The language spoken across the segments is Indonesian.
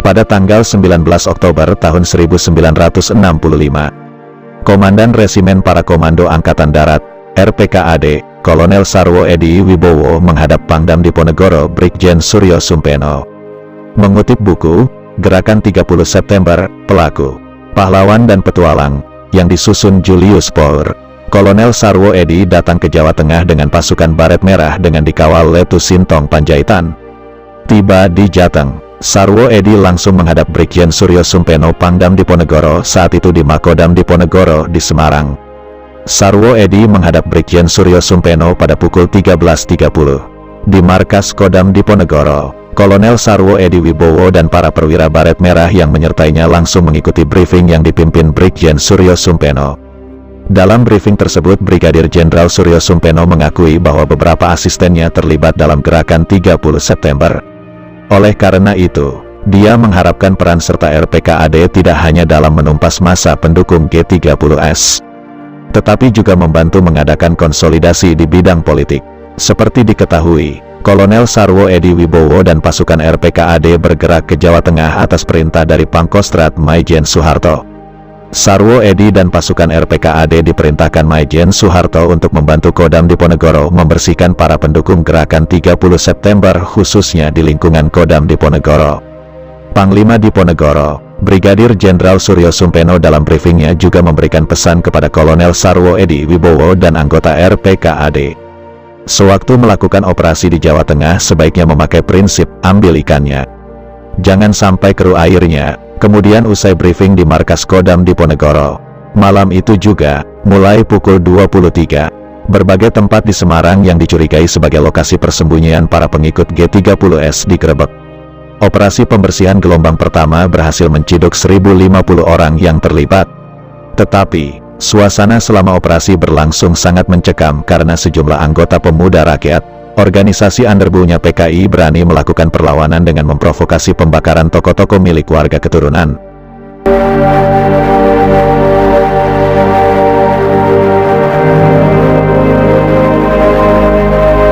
pada tanggal 19 Oktober tahun 1965. Komandan Resimen Para Komando Angkatan Darat, RPKAD, Kolonel Sarwo Edi Wibowo menghadap Pangdam Diponegoro Brigjen Suryo Sumpeno. Mengutip buku, Gerakan 30 September, Pelaku, Pahlawan dan Petualang, yang disusun Julius Power, Kolonel Sarwo Edi datang ke Jawa Tengah dengan pasukan Baret Merah dengan dikawal Letu Sintong Panjaitan. Tiba di Jateng, Sarwo Edi langsung menghadap Brigjen Suryo Sumpeno Pangdam Diponegoro saat itu di Makodam Diponegoro di Semarang. Sarwo Edi menghadap Brigjen Suryo Sumpeno pada pukul 13.30. Di markas Kodam Diponegoro, Kolonel Sarwo Edi Wibowo dan para perwira Baret Merah yang menyertainya langsung mengikuti briefing yang dipimpin Brigjen Suryo Sumpeno. Dalam briefing tersebut, Brigadir Jenderal Suryo Sumpeno mengakui bahwa beberapa asistennya terlibat dalam Gerakan 30 September. Oleh karena itu, dia mengharapkan peran serta RPKAD tidak hanya dalam menumpas massa pendukung G30S, tetapi juga membantu mengadakan konsolidasi di bidang politik. Seperti diketahui, Kolonel Sarwo Edi Wibowo dan pasukan RPKAD bergerak ke Jawa Tengah atas perintah dari Pangkostrat Maijen Soeharto. Sarwo Edi dan pasukan RPKAD diperintahkan Maijen Soeharto untuk membantu Kodam Diponegoro membersihkan para pendukung Gerakan 30 September khususnya di lingkungan Kodam Diponegoro. Panglima Diponegoro, Brigadir Jenderal Suryo Sumpeno dalam briefingnya juga memberikan pesan kepada Kolonel Sarwo Edi Wibowo dan anggota RPKAD. Sewaktu melakukan operasi di Jawa Tengah sebaiknya memakai prinsip ambil ikannya, jangan sampai keruh airnya. Kemudian usai briefing di markas Kodam Diponegoro, malam itu juga, mulai pukul 23, berbagai tempat di Semarang yang dicurigai sebagai lokasi persembunyian para pengikut G30S digerebek. Operasi pembersihan gelombang pertama berhasil menciduk 1.050 orang yang terlibat. Tetapi, suasana selama operasi berlangsung sangat mencekam karena sejumlah anggota pemuda rakyat, organisasi underbunya PKI berani melakukan perlawanan dengan memprovokasi pembakaran toko-toko milik warga keturunan.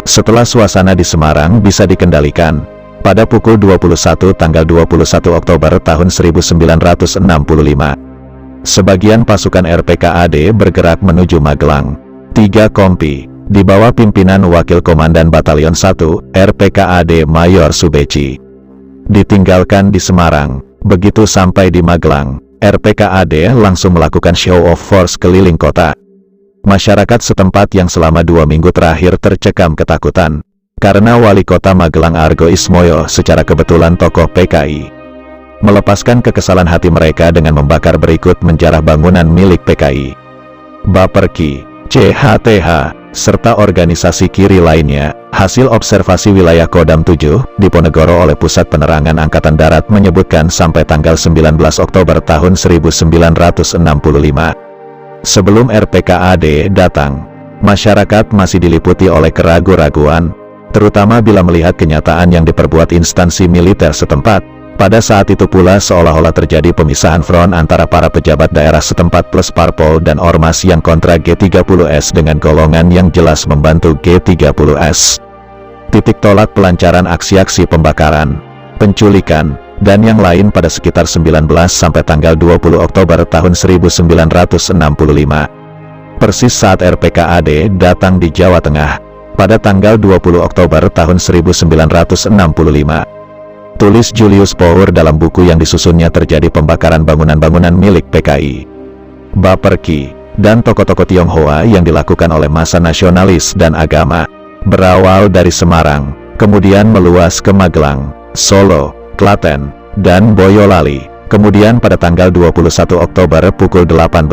Setelah suasana di Semarang bisa dikendalikan, pada pukul 21 tanggal 21 Oktober tahun 1965, sebagian pasukan RPKAD bergerak menuju Magelang. 3 kompi di bawah pimpinan Wakil Komandan Batalion 1, RPKAD Mayor Subeci, ditinggalkan di Semarang. Begitu sampai di Magelang, RPKAD langsung melakukan show of force keliling kota. Masyarakat setempat yang selama 2 minggu terakhir tercekam ketakutan, karena Wali Kota Magelang Argo Ismoyo secara kebetulan tokoh PKI, melepaskan kekesalan hati mereka dengan membakar berikut menjarah bangunan milik PKI, Baperki, CHTH, serta organisasi kiri lainnya. Hasil observasi wilayah Kodam 7, Diponegoro oleh Pusat Penerangan Angkatan Darat menyebutkan sampai tanggal 19 Oktober tahun 1965. Sebelum RPKAD datang, masyarakat masih diliputi oleh keraguan-raguan, terutama bila melihat kenyataan yang diperbuat instansi militer setempat. Pada saat itu pula seolah-olah terjadi pemisahan front antara para pejabat daerah setempat plus parpol dan ormas yang kontra G30S dengan golongan yang jelas membantu G30S. Titik tolak pelancaran aksi-aksi pembakaran, penculikan, dan yang lain pada sekitar 19 sampai tanggal 20 Oktober tahun 1965. Persis saat RPKAD datang di Jawa Tengah, pada tanggal 20 Oktober tahun 1965. Tulis Julius Power dalam buku yang disusunnya terjadi pembakaran bangunan-bangunan milik PKI, Baperki, dan toko-toko Tionghoa yang dilakukan oleh massa nasionalis dan agama, berawal dari Semarang, kemudian meluas ke Magelang, Solo, Klaten, dan Boyolali. Kemudian pada tanggal 21 Oktober pukul 18,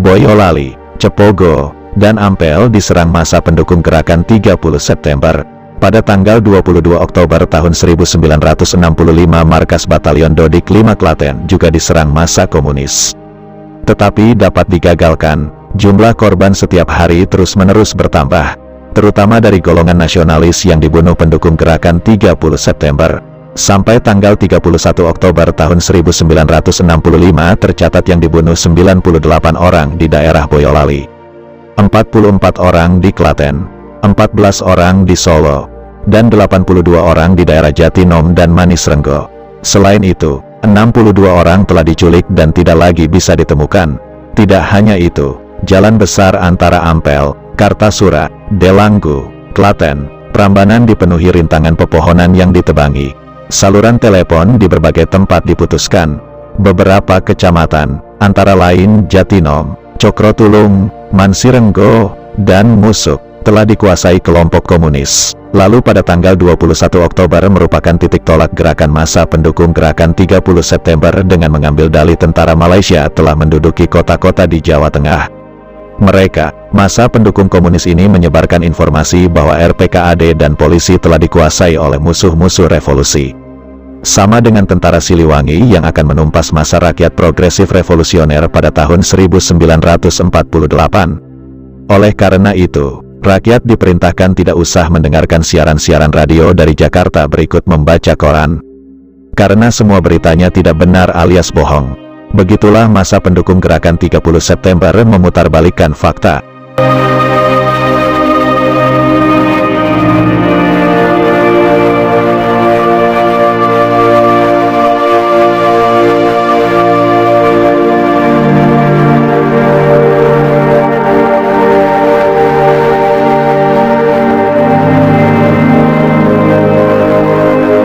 Boyolali, Cepogo, dan Ampel diserang massa pendukung Gerakan 30 September. Pada tanggal 22 Oktober tahun 1965 markas Batalion Dodik 5 Klaten juga diserang massa komunis. Tetapi dapat digagalkan, jumlah korban setiap hari terus-menerus bertambah, terutama dari golongan nasionalis yang dibunuh pendukung Gerakan 30 September. Sampai tanggal 31 Oktober tahun 1965 tercatat yang dibunuh 98 orang di daerah Boyolali, 44 orang di Klaten, 14 orang di Solo, dan 82 orang di daerah Jatinom dan Manisrenggo. Selain itu, 62 orang telah diculik dan tidak lagi bisa ditemukan. Tidak hanya itu, jalan besar antara Ampel, Kartasura, Delanggu, Klaten, Prambanan dipenuhi rintangan pepohonan yang ditebangi. Saluran telepon di berbagai tempat diputuskan. Beberapa kecamatan, antara lain Jatinom, Cokrotulung, Mansirenggo, dan Musuk, telah dikuasai kelompok komunis. Lalu pada tanggal 21 Oktober merupakan titik tolak gerakan massa pendukung gerakan 30 September dengan mengambil dalih tentara Malaysia telah menduduki kota-kota di Jawa Tengah. Mereka, massa pendukung komunis ini menyebarkan informasi bahwa RPKAD dan polisi telah dikuasai oleh musuh-musuh revolusi. Sama dengan tentara Siliwangi yang akan menumpas massa rakyat progresif revolusioner pada tahun 1948. Oleh karena itu, rakyat diperintahkan tidak usah mendengarkan siaran-siaran radio dari Jakarta berikut membaca koran. Karena semua beritanya tidak benar alias bohong. Begitulah massa pendukung gerakan 30 September memutarbalikkan fakta.